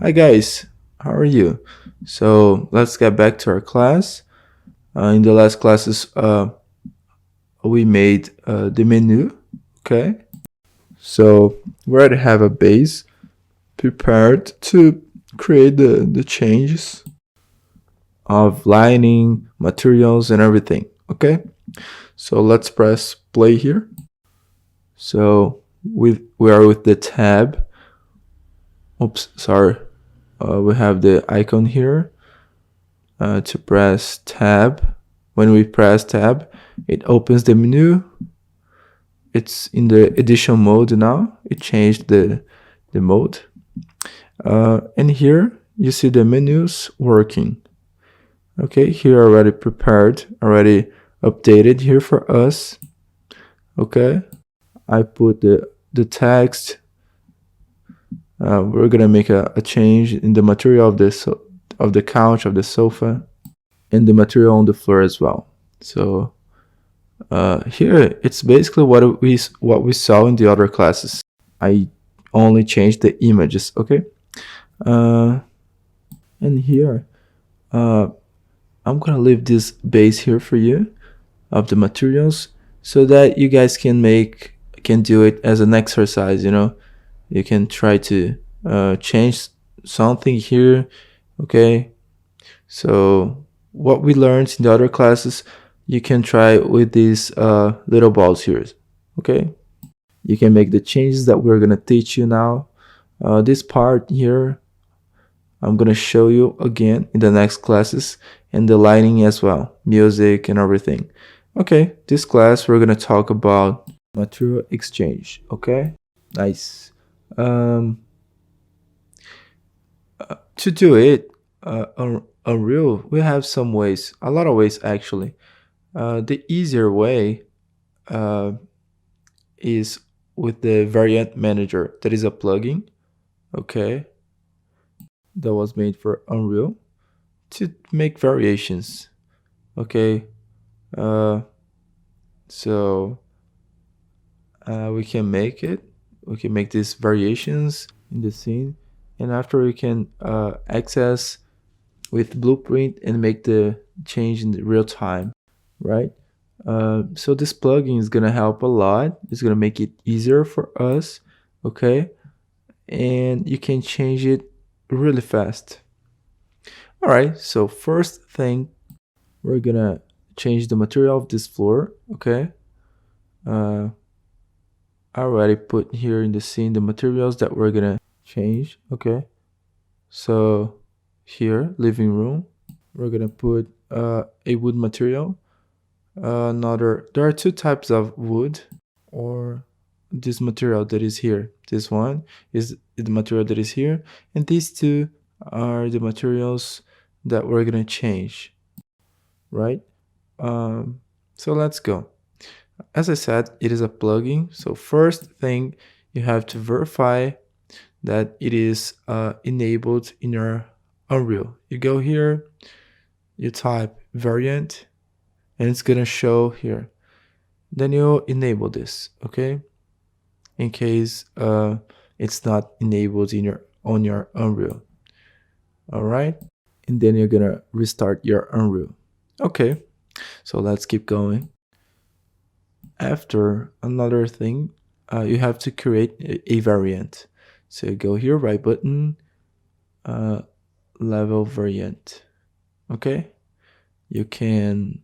Hi guys, how are you? So let's get back to our class. In the last classes, we made the menu. Okay, so we already have a base prepared to create the changes of lighting, materials, and everything. Okay, so let's press play here. So we are with the tab. Oops, sorry. We have the icon here to press tab. When we press tab, it opens the menu. It's in the edition mode now. It changed the mode. And here you see the menus working. Okay, here already prepared, already updated here for us. Okay, I put the text. We're gonna make a change in the material of of the couch of the sofa and the material on the floor as well. So here it's basically what we saw in the other classes. I only changed the images. Okay, uh, and here uh, I'm gonna leave this base here for you of the materials so that you guys can do it as an exercise. You can try to change something here. Okay, so what we learned in the other classes, you can try with these little balls here. Okay, you can make the changes that we're gonna teach you now. This part here, I'm gonna show you again in the next classes, and the lighting as well, music and everything. Okay, this class we're gonna talk about material exchange. Okay, nice. Um, to do it, Unreal, we have some ways, a lot of ways actually. The easier way uh, is with the variant manager. That is a plugin, okay, that was made for Unreal to make variations. Okay, uh, so we can make it. We can make these variations in the scene, and after we can access with Blueprint and make the change in the real time, right? So this plugin is gonna help a lot. It's gonna make it easier for us, okay? And you can change it really fast. All right. So first thing, we're gonna change the material of this floor, okay? Uh, I already put here in the scene the materials that we're gonna change, okay? So here, living room, we're gonna put a wood material. There are two types of wood, or this material that is here. This one is the material that is here, and these two are the materials that we're gonna change, right? Um, so let's go. As I said, it is a plugin. So first thing, you have to verify that it is enabled in your Unreal. You go here, you type variant, and it's gonna show here. Then you enable this, okay? In case it's not enabled in your on your Unreal. All right, and then you're gonna restart your Unreal. Okay, so let's keep going. After, another thing, you have to create a variant. So you go here, right button, uh, level variant. Okay, you can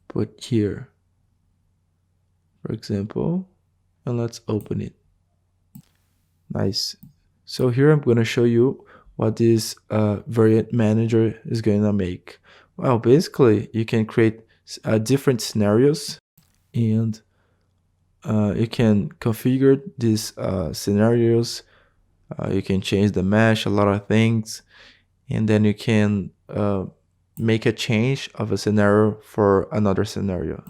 put here, for example, and let's open it. Nice. So here I'm going to show you what this variant manager is going to make. Well, basically, you can create different scenarios, and you can configure these scenarios. You can change the mesh, a lot of things, and then you can make a change of a scenario for another scenario.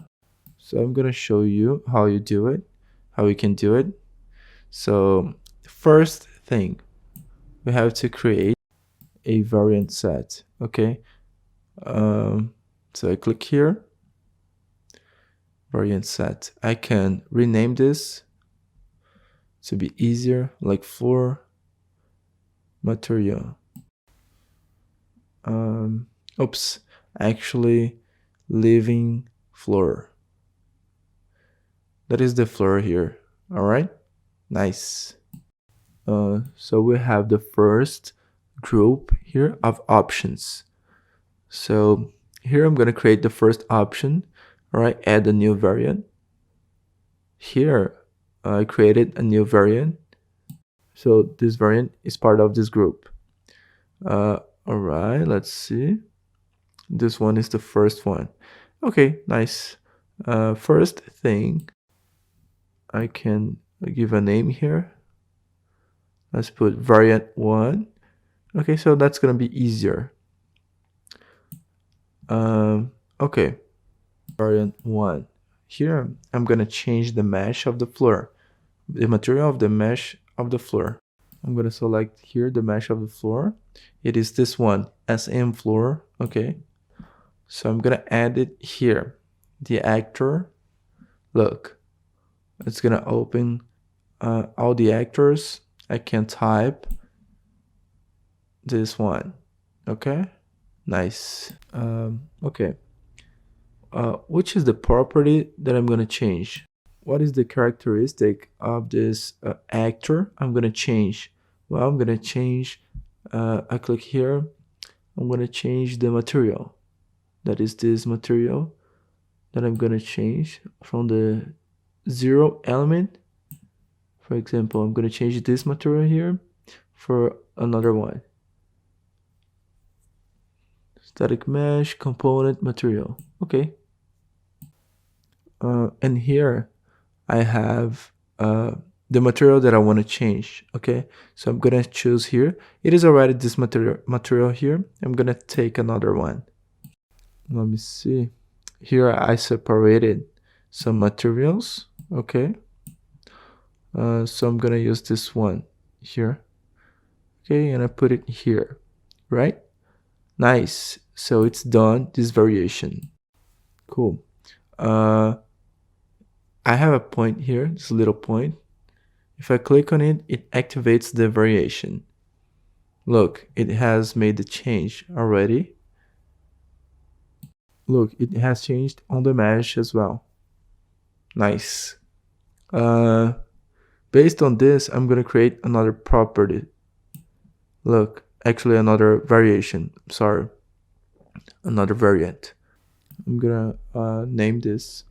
So I'm going to show you how you do it, how you can do it. So first thing, we have to create a variant set. Okay, so I click here, variant set. I can rename this to be easier, like floor. material. Oops, actually living floor. That is the floor here. All right, nice. So we have the first group here of options. So here I'm gonna create the first option. All right, add a new variant. Here I created a new variant. So this variant is part of this group. All right, let's see. This one is the first one. Okay, nice. First thing, I can give a name here. Let's put variant 1. Okay, so that's gonna be easier. Okay, variant 1. Here, I'm gonna change the mesh of the floor, the material of the mesh of the floor. I'm gonna select here the mesh of the floor. It is this one, SM floor, okay? So I'm gonna add it here. The actor, look, it's gonna open all the actors. I can type this one, okay? Nice. Okay. Which is the property that I'm gonna change? What is the characteristic of this actor I'm gonna change? Well, I'm gonna change, I click here, I'm gonna change the material. That is this material that I'm gonna change from the 0 element. For example, I'm gonna change this material here for another one. Static mesh, component, material. Okay. And here I have the material that I want to change. Okay, so I'm gonna choose here. It is already this material here. I'm gonna take another one. Let me see. Here I separated some materials. Okay, so I'm gonna use this one here. Okay, and I put it here, right? Nice. So it's done, this variation. Cool. I have a point here, this little point. If I click on it, it activates the variation. Look, it has made the change already. Look, it has changed on the mesh as well. Nice. Based on this, I'm gonna create another property. Look, actually another variation, sorry. Another variant. I'm gonna rename this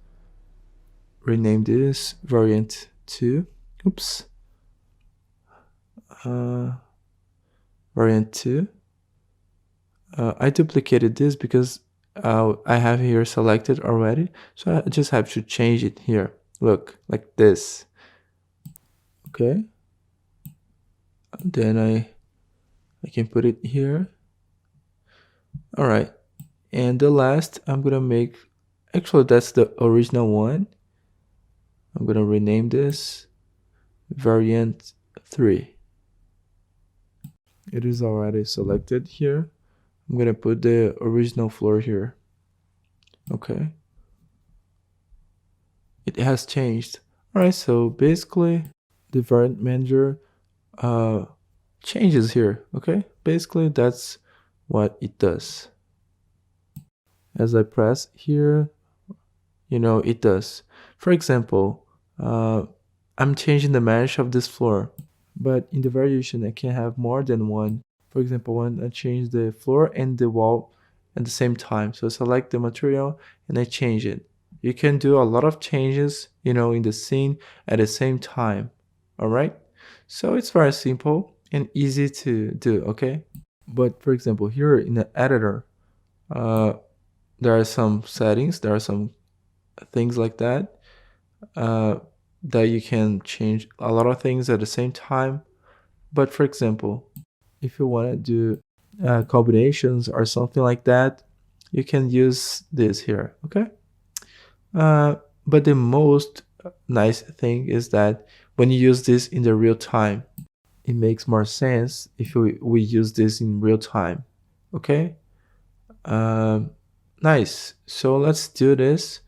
variant 2. Oops. Variant 2. I duplicated this because I have here selected already, so I just have to change it here. Look, like this. Okay. Then I can put it here. All right. And the last, I'm gonna make, actually that's the original one. I'm gonna rename this variant 3. It is already selected here. I'm gonna put the original floor here. Okay. It has changed. All right, so basically the variant manager changes here. Okay, basically that's what it does. As I press here, it does. For example, I'm changing the mesh of this floor, but in the variation I can have more than one. For example, when I change the floor and the wall at the same time, so I select the material and I change it. You can do a lot of changes, in the scene at the same time. All right, so it's very simple and easy to do. Okay, but for example, here in the editor, there are some settings, there are some things like that, that you can change a lot of things at the same time. But for example, if you want to do combinations or something like that, you can use this here. Okay, but the most nice thing is that when you use this in the real time, it makes more sense if we use this in real time. Okay, nice. So let's do this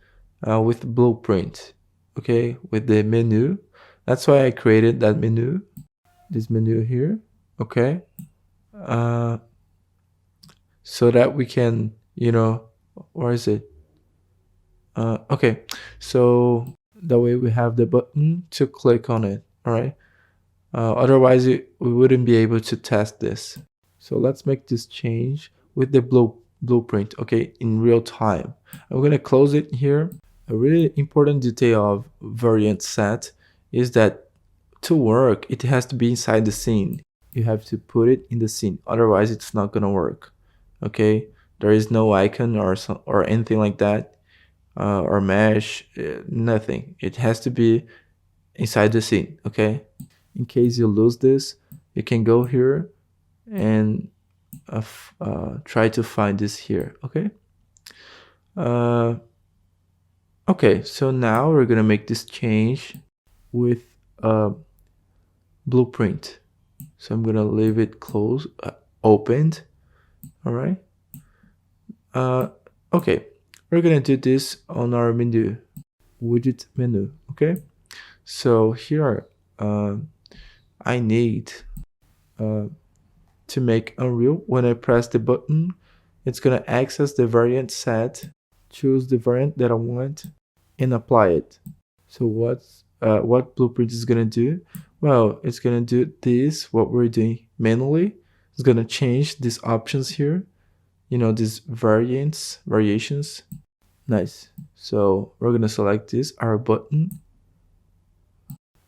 with blueprint. Okay, with the menu. That's why I created that menu, this menu here. Okay, uh, so that we can, where is it? Okay, so that way we have the button to click on it. All right. Otherwise, we wouldn't be able to test this. So let's make this change with the blueprint, okay, in real time. I'm gonna close it here. A really important detail of variant set is that to work, it has to be inside the scene. You have to put it in the scene, otherwise it's not gonna work. Okay, there is no icon or anything like that, or mesh, nothing. It has to be inside the scene. Okay, in case you lose this, you can go here and try to find this here. Okay. Uh, okay, so now we're gonna make this change with blueprint. So I'm gonna leave it closed, opened. All right. Uh, okay, we're gonna do this on our menu, widget menu. Okay. So here, I need to make Unreal. When I press the button, it's gonna access the variant set, choose the variant that I want, and apply it. So what Blueprint is gonna do? Well, it's gonna do this, what we're doing manually. It's gonna change these options here, these variations. Nice. So we're gonna select this, our button,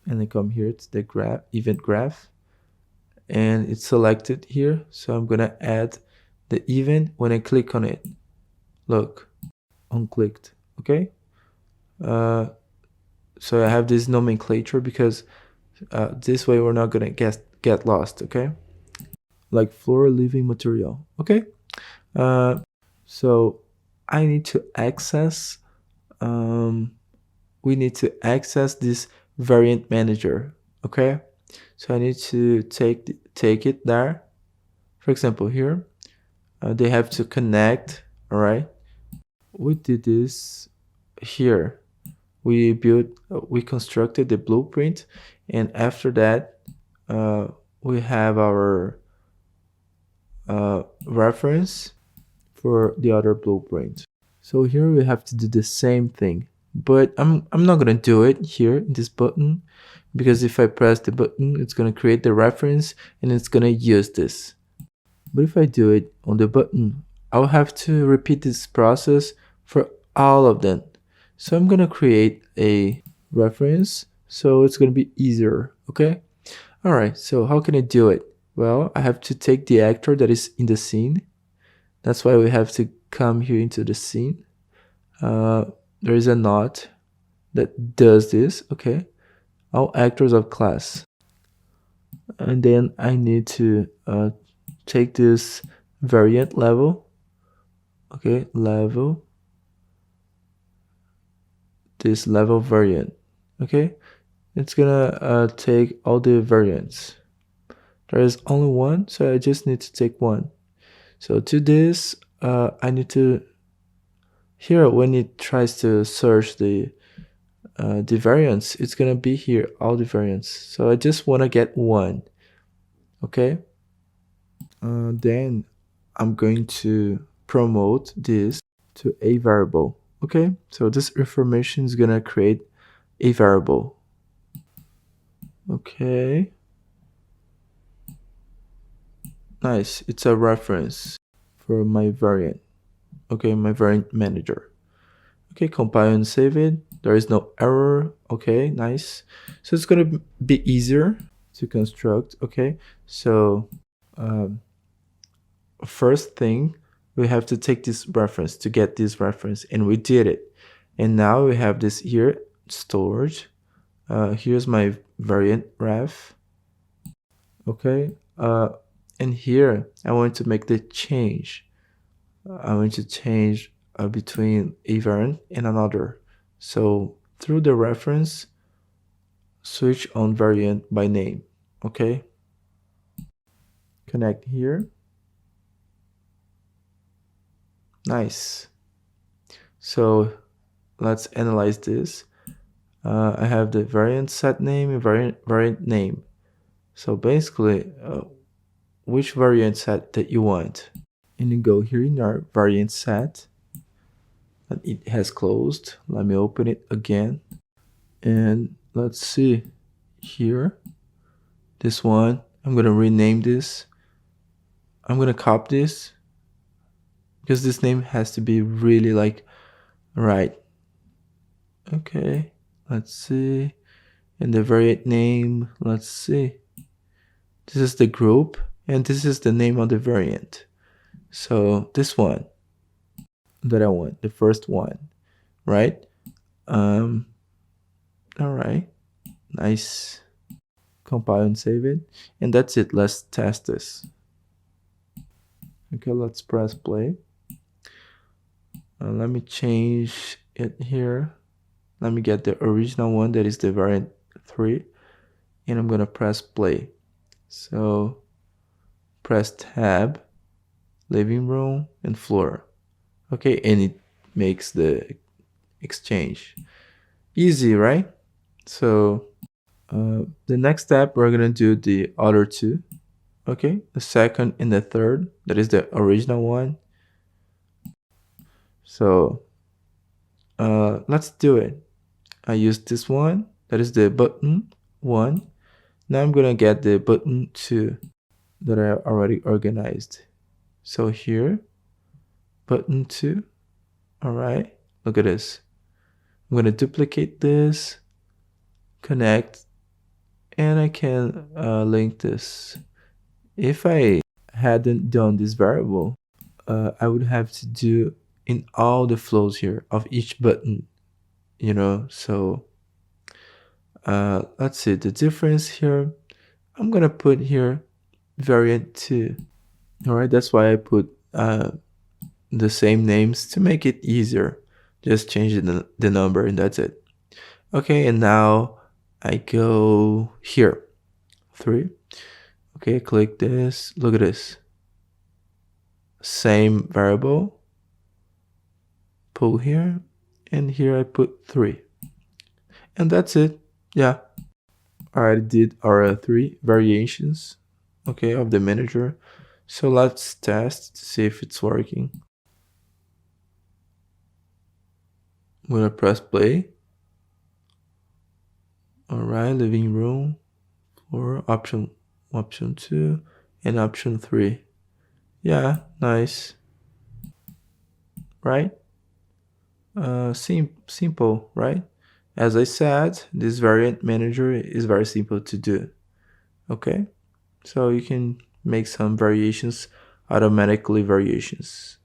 and then come here to the event graph, and it's selected here. So I'm gonna add the event when I click on it. Look, unclicked. Okay. So I have this nomenclature because this way we're not gonna get lost. Okay, like floor living material. Okay. So I need to access. We need to access this variant manager. Okay. So I need to take it there. For example, here they have to connect. All right. We did this here. We constructed the blueprint, and after that we have our reference for the other blueprint. So here we have to do the same thing, but I'm not gonna do it here in this button, because if I press the button, it's gonna create the reference and it's gonna use this. But if I do it on the button, I'll have to repeat this process for all of them. So I'm gonna create a reference, so it's gonna be easier. Okay. All right. So how can I do it? Well, I have to take the actor that is in the scene. That's why we have to come here into the scene. There is a knot that does this. Okay. All actors of class. And then I need to take this variant level. Okay. Level. This level variant. Okay. It's gonna take all the variants. There is only one, so I just need to take one. So to this, I need to, here when it tries to search the variants, it's gonna be here, all the variants. So I just wanna get one. Okay. Then I'm going to promote this to a variable. Okay. So this information is gonna create a variable. Okay. Nice. It's a reference for my variant. Okay, my variant manager. Okay, compile and save it. There is no error. Okay, nice. So it's gonna be easier to construct. Okay, so first thing, we have to take this reference to get this reference, and we did it. And now we have this here stored. Here's my variant ref. Okay, and here I want to make the change. I want to change between a variant and another. So through the reference, switch on variant by name. Okay. Connect here. Nice. So let's analyze this. I have the variant set name and variant name. So basically, which variant set that you want. And you go here in our variant set. And it has closed. Let me open it again. And let's see here. This one, I'm gonna rename this. I'm gonna copy this because this name has to be really like right. Okay, let's see. And the variant name, let's see. This is the group and this is the name of the variant. So this one that I want, the first one, right? All right, nice. Compile and save it. And that's it. Let's test this. Okay, let's press play. Let me change it here. Let me get the original one, that is the variant 3. And I'm gonna press play. So press tab, living room, and floor. Okay, and it makes the exchange. Easy, right? So the next step, we're gonna do the other two. Okay, the second and the third, that is the original one. So let's do it. I use this one, that is the button 1. Now I'm gonna get the button 2 that I already organized. So here, button 2. All right, look at this. I'm gonna duplicate this, connect, and I can link this. If I hadn't done this variable, I would have to do in all the flows here of each button, so let's see the difference here. I'm gonna put here variant 2. All right, that's why I put the same names to make it easier. Just change the number and that's it. Okay, and now I go here, 3. Okay, click this, look at this. Same variable, pull here, and here I put 3. And that's it, yeah. I already did our 3 variations, okay, of the manager. So let's test to see if it's working. I'm gonna press play. All right, living room, or option 2 and option 3. Yeah, nice, right? Simple, right? As I said, this variant manager is very simple to do. Okay, so you can make some variations, automatically variations.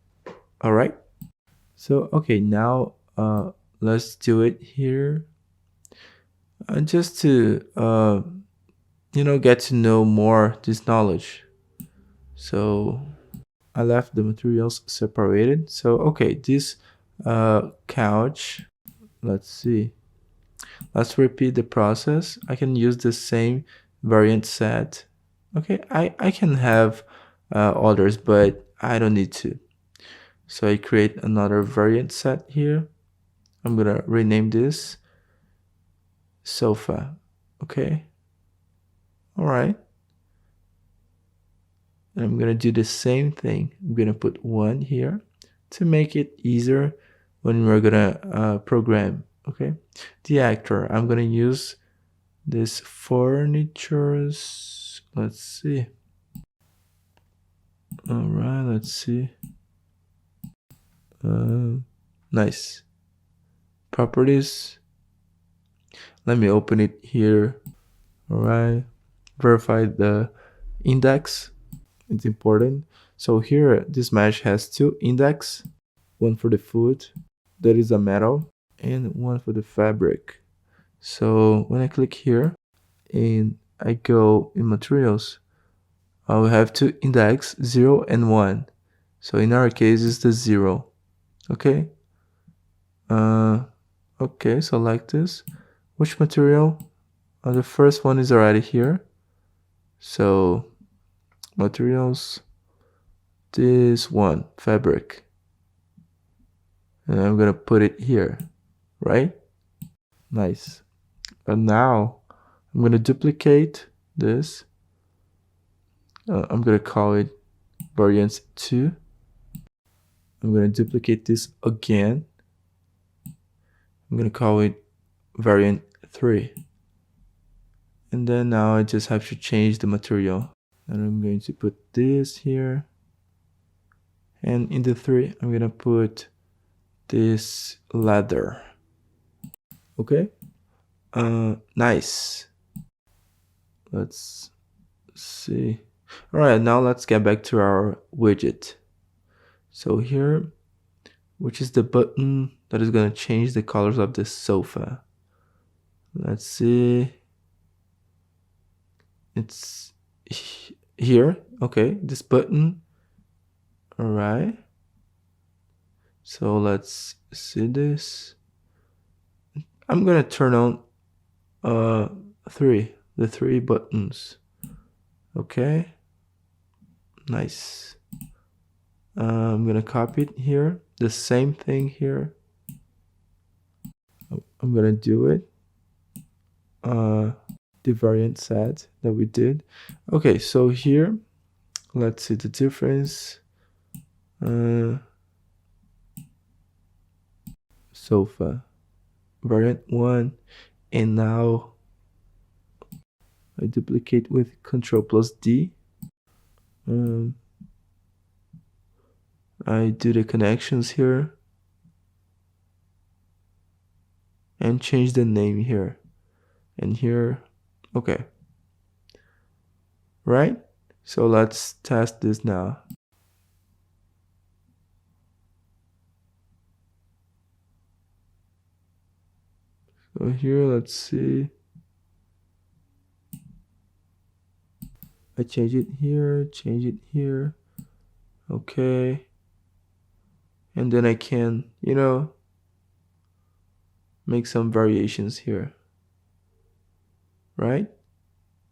All right, so okay, now let's do it here, just to get to know more this knowledge. So I left the materials separated. So okay, this couch, let's see, let's repeat the process. I can use the same variant set. Okay, I can have others, but I don't need to. So I create another variant set here. I'm gonna rename this sofa. Okay, all right, and I'm gonna do the same thing. I'm gonna put 1 here to make it easier when we're gonna program. Okay, the actor, I'm gonna use this furnitures. Let's see. All right, let's see. Nice. Properties. Let me open it here. All right, verify the index. It's important. So here, this mesh has 2 index, one for the food, that is a metal, and one for the fabric. So when I click here and I go in materials, I will have 2 index, 0 and 1. So in our case, it's the 0. Okay. Okay, so like this. Which material? The first one is already here. So materials, this one, fabric. And I'm gonna put it here, right? Nice. And now I'm gonna duplicate this. I'm gonna call it variant 2. I'm gonna duplicate this again. I'm gonna call it variant 3. And then now I just have to change the material. And I'm going to put this here. And in the 3, I'm gonna put this leather. Okay? Nice. Let's see. All right, now let's get back to our widget. So here, which is the button that is gonna change the colors of the sofa. Let's see. It's here. Okay, this button. All right. So let's see this. I'm gonna turn on the 3 buttons. Okay, nice. I'm gonna copy it here, the same thing here. I'm gonna do it the variant set that we did. Okay, so here let's see the difference. Sofa variant 1, and now I duplicate with Control plus D. I do the connections here and change the name here and here. Okay, right? So let's test this now. So here, let's see. I change it here, change it here. Okay. And then I can, make some variations here. Right?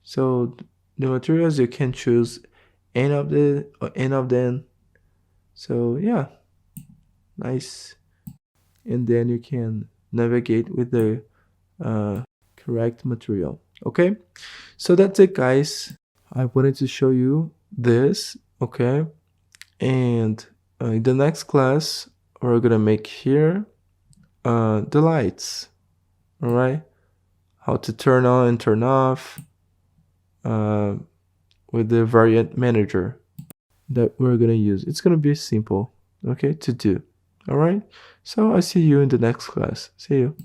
So the materials, you can choose any of them. So yeah, nice. And then you can navigate with the correct material. Okay, so that's it, guys. I wanted to show you this. Okay, and in the next class we're gonna make here the lights. All right, how to turn on and turn off with the variant manager that we're gonna use. It's gonna be simple, okay, to do. All right, so I see you in the next class. See you.